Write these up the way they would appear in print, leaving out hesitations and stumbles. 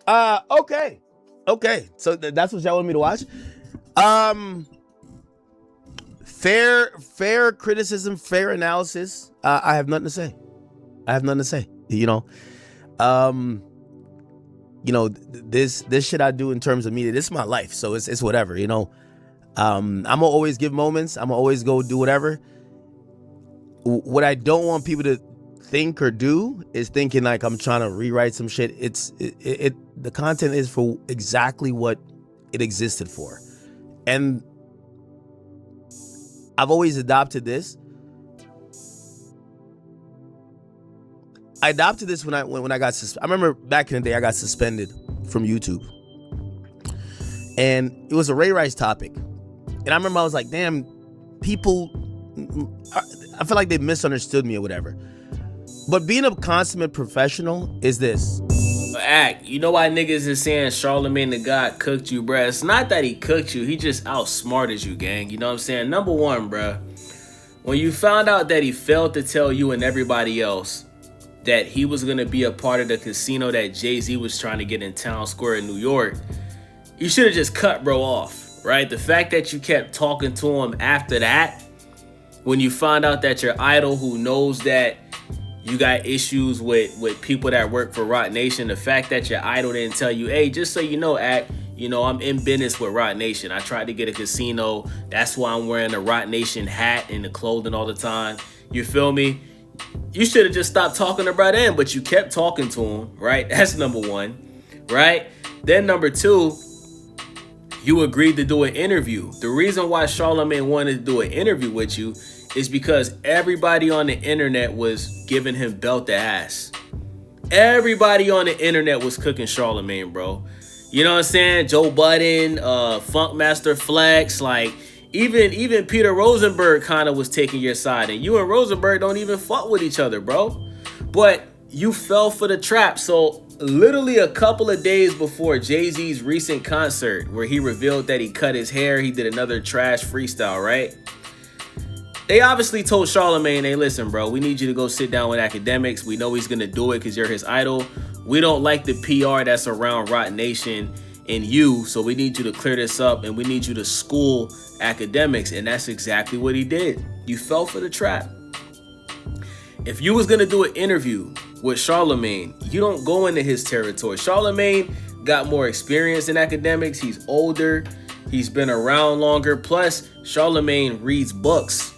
Okay. Okay. So that's what y'all want me to watch? Um, fair criticism, fair analysis. I have nothing to say. I have nothing to say. Um, this shit I do in terms of media, this is my life. So it's whatever, I'm gonna always give moments. I'm gonna always go do whatever. What I don't want people to think or do is thinking like I'm trying to rewrite some shit. The content is for exactly what it existed for. And I've always adopted this. I adopted this when I got I remember back in the day I got suspended from YouTube. And it was a Ray Rice topic. And I remember I was like, damn, people, I feel like they misunderstood me or whatever. But being a consummate professional is this. Act, you know why niggas is saying Charlamagne Tha God cooked you, bruh? It's not that he cooked you, he just outsmarted you, gang. You know what I'm saying? Number one, bruh, when you found out that he failed to tell you and everybody else that he was gonna be a part of the casino that Jay-Z was trying to get in Town Square in New York, you should have just cut bro off, right? The fact that you kept talking to him after that, when you find out that your idol who knows that you got issues with people that work for Roc Nation, the fact that your idol didn't tell you, hey, just so you know, Act, I'm in business with Roc Nation. I tried to get a casino. That's why I'm wearing a Roc Nation hat and the clothing all the time. You feel me? You should have just stopped talking to Brad N, but you kept talking to him, right? That's number one, right? Then number two, you agreed to do an interview. The reason why Charlamagne wanted to do an interview with you is because everybody on the internet was giving him belt to ass. Everybody on the internet was cooking Charlamagne, bro. You know what I'm saying? Joe Budden, Funkmaster Flex, like even Peter Rosenberg kind of was taking your side, and you and Rosenberg don't even fuck with each other, bro. But you fell for the trap. So literally a couple of days before Jay-Z's recent concert where he revealed that he cut his hair, he did another trash freestyle, right? They obviously told Charlamagne, hey, listen, bro, we need you to go sit down with Akademiks. We know he's going to do it because you're his idol. We don't like the PR that's around Roc Nation and you, so we need you to clear this up, and we need you to school Akademiks. And that's exactly what he did. You fell for the trap. If you was going to do an interview with Charlamagne, you don't go into his territory. Charlamagne got more experience in Akademiks. He's older. He's been around longer. Plus, Charlamagne reads books.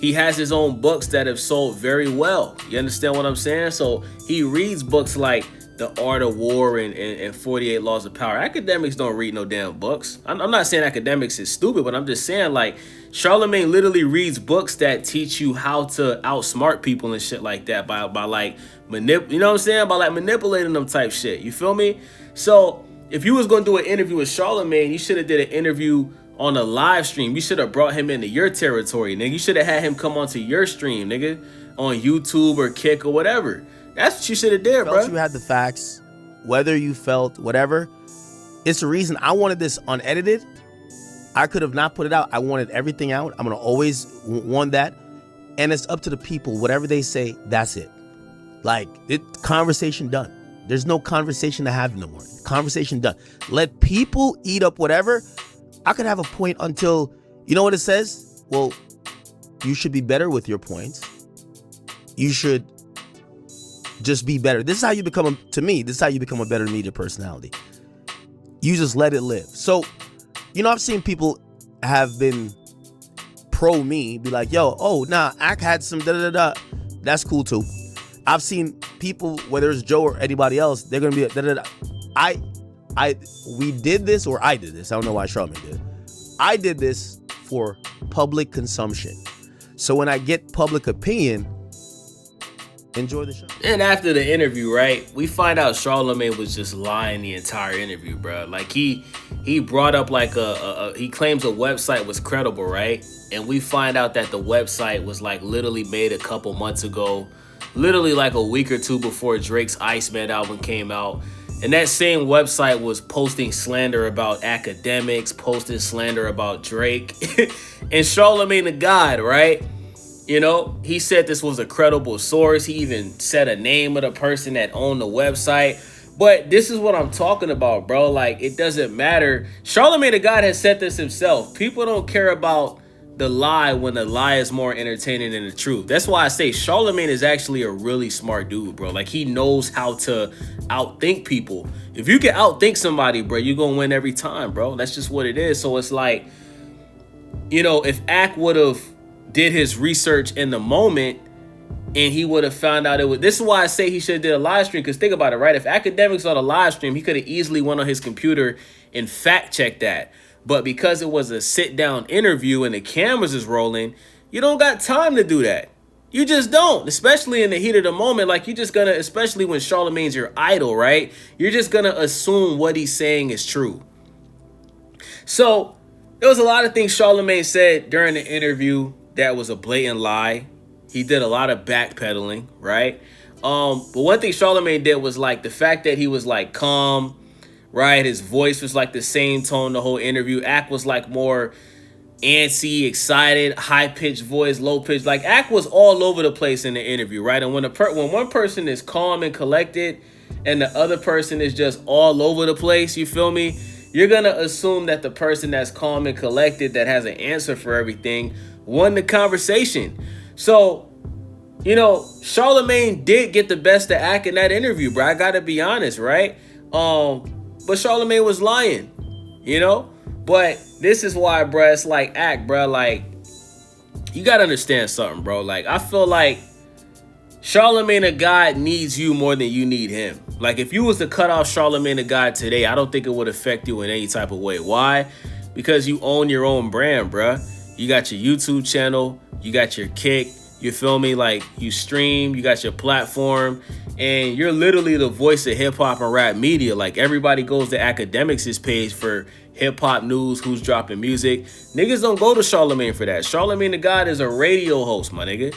He has his own books that have sold very well. You understand what I'm saying? So he reads books like The Art of War and 48 Laws of Power. Akademiks don't read no damn books. I'm not saying Akademiks is stupid, but I'm just saying, like, Charlamagne literally reads books that teach you how to outsmart people and shit like that by like you know what I'm saying? By like manipulating them type shit. You feel me? So if you was gonna do an interview with Charlamagne, you should have did an interview on a live stream. You should have brought him into your territory, nigga. You should have had him come onto your stream, nigga, on YouTube or Kick or whatever. That's what you should have did, bro. You had the facts, whether you felt whatever. It's the reason I wanted this unedited. I could have not put it out. I wanted everything out. I'm gonna always want that, and it's up to the people. Whatever they say, that's it. Like, conversation done. There's no conversation to have no more. Conversation done. Let people eat up whatever. I could have a point until, you know what it says? Well, you should be better with your points. You should just be better. This is how you become, to me, this is how you become a better media personality. You just let it live. So, I've seen people have been pro me, be like, yo, oh, nah, I had some da-da-da-da. That's cool too. I've seen people, whether it's Joe or anybody else, they're going to be da-da-da. We did this, or I did this. I don't know why Charlamagne did. I did this for public consumption. So when I get public opinion, enjoy the show. And after the interview, right, we find out Charlamagne was just lying the entire interview, bro. Like he brought up like he claims a website was credible, right? And we find out that the website was like literally made a couple months ago, literally like a week or two before Drake's Iceman album came out. And that same website was posting slander about Akademiks, posting slander about Drake, and Charlamagne Tha God, right? He said this was a credible source. He even said a name of the person that owned the website. But this is what I'm talking about, bro. Like, it doesn't matter. Charlamagne Tha God has said this himself. People don't care about the lie when the lie is more entertaining than the truth. That's why I say Charlamagne is actually a really smart dude, bro. Like, he knows how to outthink people. If you can outthink somebody, bro, you're gonna win every time, bro. That's just what it is. So it's like, you know, if Ak would have did his research in the moment and he would have found out it was, this is why I say he should have did a live stream, because think about it, right? If Akademiks on a live stream, he could have easily went on his computer and fact checked that. But because it was a sit-down interview and the cameras is rolling, you don't got time to do that. You just don't, especially in the heat of the moment. Like, you're just gonna, especially when Charlamagne's your idol, right? You're just gonna assume what he's saying is true. So there was a lot of things Charlamagne said during the interview that was a blatant lie. He did a lot of backpedaling, right? But one thing Charlamagne did was, like, the fact that he was, like, calm, right? His voice was like the same tone the whole interview. Ak was like more antsy, excited, high-pitched voice, low-pitched. Like, Ak was all over the place in the interview, right? And when one person is calm and collected and the other person is just all over the place, you feel me? You're going to assume that the person that's calm and collected, that has an answer for everything, won the conversation. So, you know, Charlamagne did get the best of Ak in that interview, bro. I got to be honest, right? But Charlamagne was lying, you know? But this is why, bro, it's like, Ak, bro, like, you got to understand something, bro. Like, I feel like Charlamagne Tha God needs you more than you need him. Like, if you was to cut off Charlamagne Tha God today, I don't think it would affect you in any type of way. Why? Because you own your own brand, bro. You got your YouTube channel. You got your Kick. You feel me? Like, you stream. You got your platform. And you're literally the voice of hip-hop and rap media. Like, everybody goes to Akademiks' page for hip-hop news, who's dropping music. Niggas don't go to Charlamagne for that. Charlamagne Tha God is a radio host, my nigga.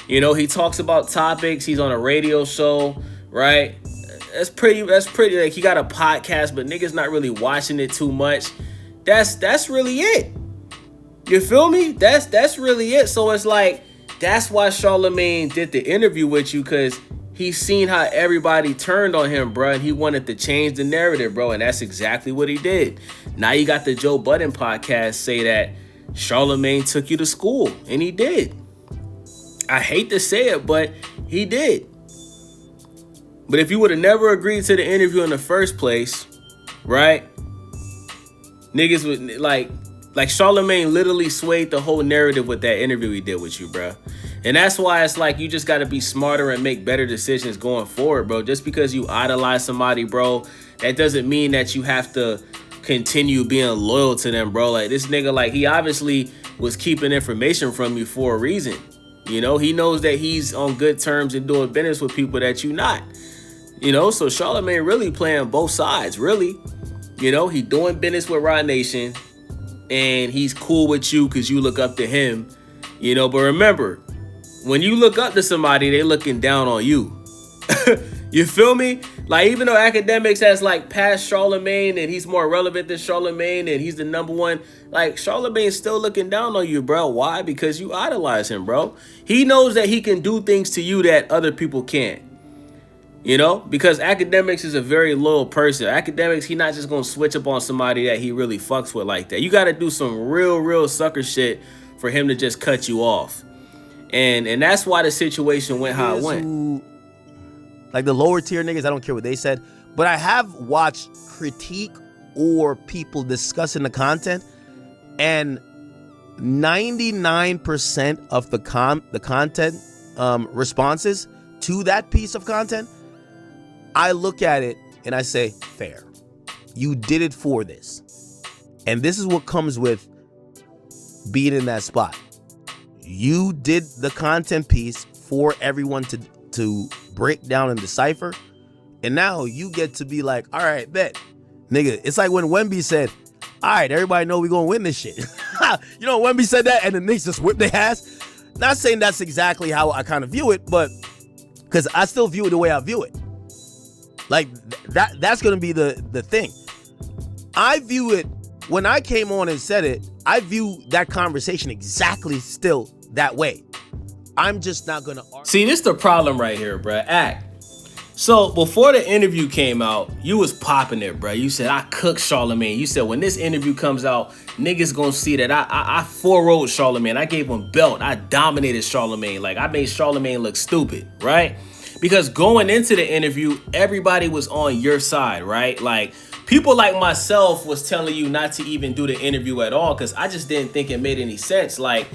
You know, he talks about topics. He's on a radio show, right? That's pretty, like, he got a podcast, but niggas not really watching it too much. That's really it. You feel me? That's really it. So it's like, that's why Charlamagne did the interview with you, because he's seen how everybody turned on him, bro, and he wanted to change the narrative, bro, and that's exactly what he did. Now you got the Joe Budden Podcast say that Charlamagne took you to school, and he did. I hate to say it, but he did. But if you would have never agreed to the interview in the first place, right, niggas would, like Charlamagne literally swayed the whole narrative with that interview he did with you, bro. And that's why it's like, you just got to be smarter and make better decisions going forward, bro. Just because you idolize somebody, bro, that doesn't mean that you have to continue being loyal to them, bro. Like, this nigga, like, he obviously was keeping information from you for a reason. You know, he knows that he's on good terms and doing business with people that you not. You know, so Charlamagne really playing both sides, really. You know, he doing business with Rod Nation, and he's cool with you because you look up to him. You know, but remember, when you look up to somebody, they looking down on you. You feel me? Like, even though Akademiks has, like, passed Charlamagne and he's more relevant than Charlamagne and he's the number one, like, Charlamagne's still looking down on you, bro. Why? Because you idolize him, bro. He knows that he can do things to you that other people can't. You know? Because Akademiks is a very loyal person. Akademiks, he not just gonna switch up on somebody that he really fucks with like that. You gotta do some real sucker shit for him to just cut you off. And that's why the situation went how it went. Like, the lower tier niggas, I don't care what they said, but I have watched critique or people discussing the content, and 99% of the content responses to that piece of content, I look at it and I say, fair. You did it for this. And this is what comes with being in that spot. You did the content piece for everyone to break down and decipher. And now you get to be like, all right, bet. Nigga, it's like when Wemby said, all right, everybody know we gonna win this shit. You know, Wemby said that and the Knicks just whipped their ass. Not saying that's exactly how I kind of view it, but because I still view it the way I view it. Like, that's gonna be the thing. I view it, when I came on and said it, I view that conversation exactly still that way. I'm just not gonna argue. See, this is the problem right here, bruh. Ak, So before the interview came out, you was popping it, bro. You said, I cooked Charlamagne. You said, when this interview comes out, niggas gonna see that I 4-0'd Charlamagne. I gave him belt. I dominated Charlamagne. Like, I made Charlamagne look stupid, right? Because going into the interview, everybody was on your side, right? Like, people like myself was telling you not to even do the interview at all because I just didn't think it made any sense. Like,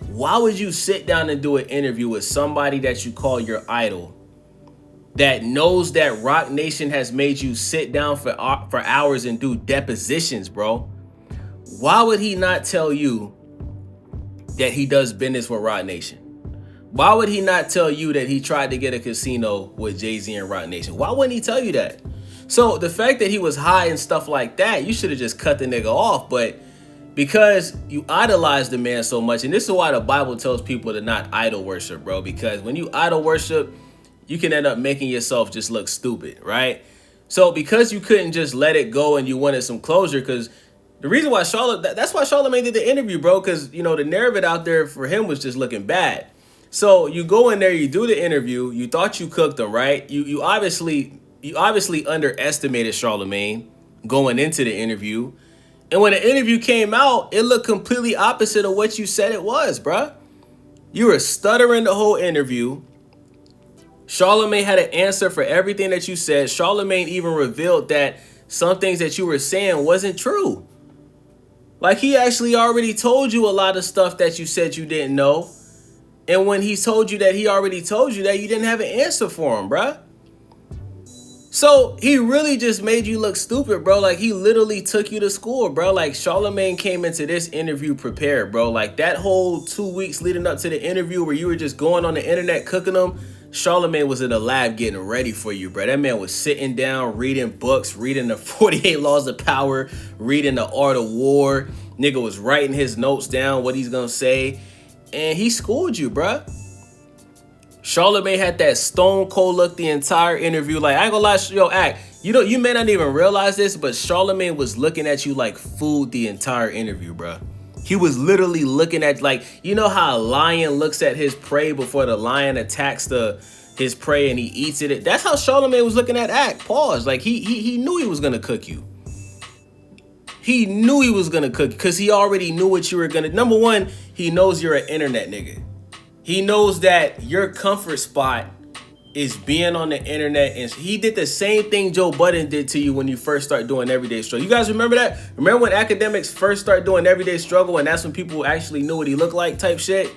why would you sit down and do an interview with somebody that you call your idol, that knows that Roc Nation has made you sit down for hours and do depositions, bro? Why would he not tell you that he does business with Roc Nation? Why would he not tell you that he tried to get a casino with Jay-Z and Roc Nation? Why wouldn't he tell you that? So the fact that he was high and stuff like that, you should have just cut the nigga off. But because you idolize the man so much, and this is why the Bible tells people to not idol worship, bro. Because when you idol worship, you can end up making yourself just look stupid, right? So because you couldn't just let it go and you wanted some closure, because the reason why that's why Charlamagne did the interview, bro, because, you know, the narrative out there for him was just looking bad. So you go in there, you do the interview, you thought you cooked him, right? You obviously underestimated Charlamagne going into the interview. And when the interview came out, it looked completely opposite of what you said it was, bruh. You were stuttering the whole interview. Charlamagne had an answer for everything that you said. Charlamagne even revealed that some things that you were saying wasn't true. Like, he actually already told you a lot of stuff that you said you didn't know. And when he told you that he already told you that, you didn't have an answer for him, bruh. So he really just made you look stupid, bro. Like, he literally took you to school, bro. Like, Charlamagne came into this interview prepared, bro. Like, that whole 2 weeks leading up to the interview where you were just going on the internet cooking them, Charlamagne was in the lab getting ready for you, bro. That man was sitting down, reading books, reading the 48 Laws of Power, reading The Art of War. Nigga was writing his notes down, what he's gonna say. And he schooled you, bro. Charlamagne had that stone cold look the entire interview. Like, I ain't gonna lie, yo, Act, you may not even realize this, but Charlamagne was looking at you like food the entire interview, bro. He was literally looking at, like, you know how a lion looks at his prey before the lion attacks his prey and he eats it? That's how Charlamagne was looking at Act. Pause. Like, he knew he was gonna cook you. He knew he was gonna cook you because he already knew what you were gonna. Number one, he knows you're an internet nigga. He knows that your comfort spot is being on the internet, and he did the same thing Joe Budden did to you when you first start doing Everyday Struggle. You guys remember that? Remember when Akademiks first started doing Everyday Struggle, and that's when people actually knew what he looked like type shit?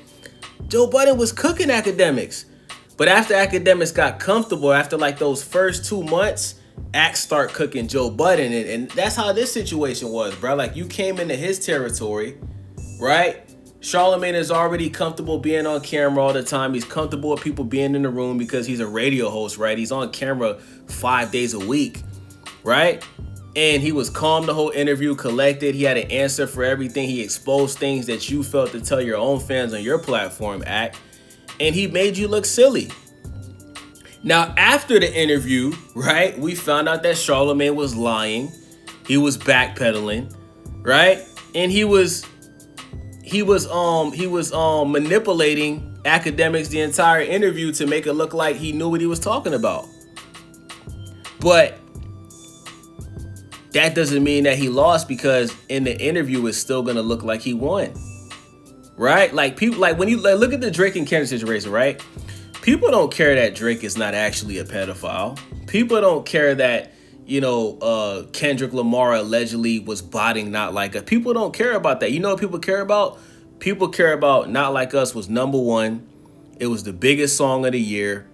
Joe Budden was cooking Akademiks. But after Akademiks got comfortable, after like those first 2 months, Act start cooking Joe Budden, and that's how this situation was, bro. Like, you came into his territory, right? Charlamagne is already comfortable being on camera all the time. He's comfortable with people being in the room because he's a radio host, right? He's on camera 5 days a week, right? And he was calm the whole interview, collected. He had an answer for everything. He exposed things that you felt to tell your own fans on your platform, Act. And he made you look silly. Now, after the interview, right, we found out that Charlamagne was lying. He was backpedaling, right? And he was manipulating Akademiks the entire interview to make it look like he knew what he was talking about. But that doesn't mean that he lost, because in the interview it's still gonna look like he won. Right? Like, people, like, when you look at the Drake and Kendrick situation, right? People don't care that Drake is not actually a pedophile. People don't care that, you know, Kendrick Lamar allegedly was botting Not Like Us. People don't care about that. You know what people care about? People care about Not Like Us was #1. It was the biggest song of the year,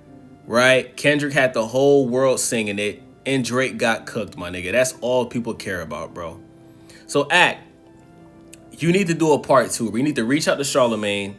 right? Kendrick had the whole world singing it, and Drake got cooked, my nigga. That's all people care about, bro. So, Act, you need to do a part 2. We need to reach out to Charlamagne,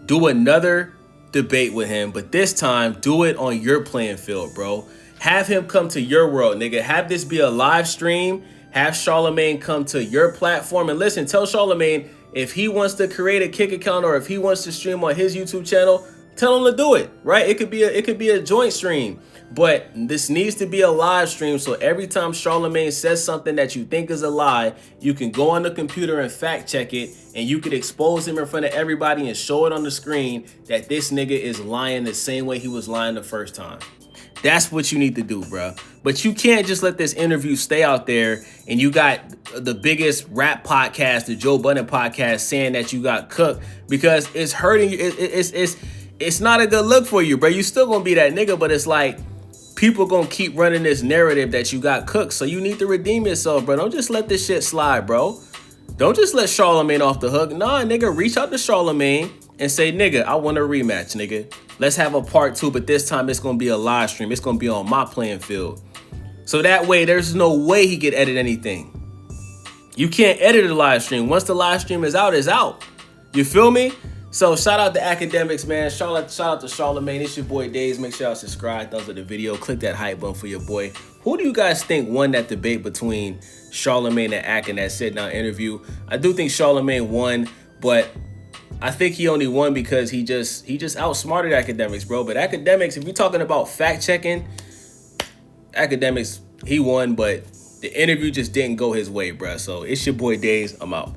do another debate with him, but this time do it on your playing field, bro. Have him come to your world, nigga. Have this be a live stream. Have Charlamagne come to your platform. And listen, tell Charlamagne if he wants to create a Kick account or if he wants to stream on his YouTube channel, tell him to do it, right? It could be a joint stream, but this needs to be a live stream. So every time Charlamagne says something that you think is a lie, you can go on the computer and fact check it, and you could expose him in front of everybody and show it on the screen that this nigga is lying the same way he was lying the first time. That's what you need to do, bro. But you can't just let this interview stay out there and you got the biggest rap podcast, the Joe Budden Podcast, saying that you got cooked, because it's hurting you. It's not a good look for you, bro. You still gonna be that nigga, but it's like people gonna keep running this narrative that you got cooked. So you need to redeem yourself, bro. Don't just let this shit slide, bro. Don't just let Charlamagne off the hook. Nah, nigga, reach out to Charlamagne and say, nigga, I want a rematch, nigga. Let's have a part 2, but this time it's going to be a live stream. It's going to be on my playing field. So that way, there's no way he could edit anything. You can't edit a live stream. Once the live stream is out, it's out. You feel me? So shout out to Akademiks, man. Shout out to Charlamagne. It's your boy Days. Make sure y'all subscribe, thumbs up the video. Click that hype button for your boy. Who do you guys think won that debate between Charlamagne and Ak in that sit-down interview? I do think Charlamagne won, but I think he only won because he just outsmarted Akademiks, bro. But Akademiks, if you're talking about fact-checking, Akademiks, he won, but the interview just didn't go his way, bro. So it's your boy Days. I'm out.